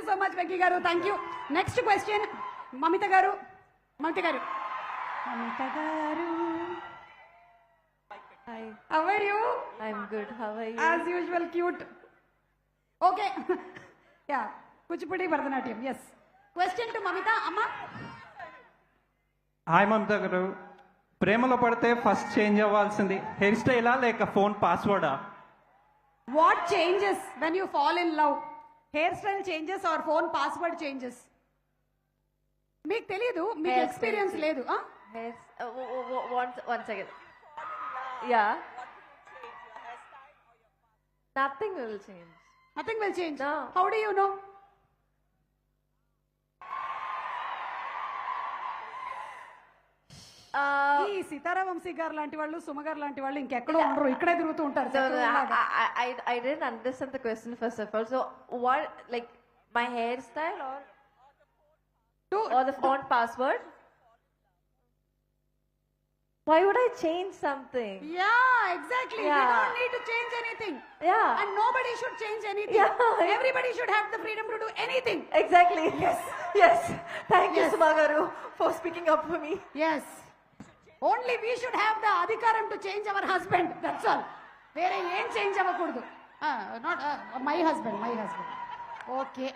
So much Venky garu, thank you. Next question Mamitha garu. Mamitha garu, Mamitha garu, Hi, how are you? I'm good. How are you? As usual cute. Okay, yeah, Kuchipudi Bharatanatyam. Yes, question to Mamitha. అమ్మ, hi Mamata garu, ప్రేమలో పడితే first change అవ్వాల్సింది hair స్టైలా లేక phone పాస్వర్డా? What changes when you fall in love? Hair style changes or phone password changes? మీకు తెలియదు, మీకు Hair ఎక్స్పీరియన్స్ style. లేదు. Yes. One second. Yeah. Nothing will change. Nothing will change. No. How do you know? ఈ సీతారా వంశీ గారు లాంటి వాళ్ళు, సుమ గారు లాంటి వాళ్ళు ఇంకెక్కడో ఉండరు, ఇక్కడే తిరుగుతూ ఉంటారు. So చక్రవర్తిలాగా. I didn't understand the question first of all. So what, like my hairstyle To- or the phone password? Why would I change something? Yeah, exactly. We Yeah. don't need to change anything. Yeah. And nobody should change anything. Yeah. Everybody should have the freedom to do anything. Exactly. Yes. Yes. Thank you, Yes. Sumagaru, for speaking up for me. Yes. Only we should have the adhikaram to change our husband. That's all. Vere em change avakudadu. Not my husband. Okay.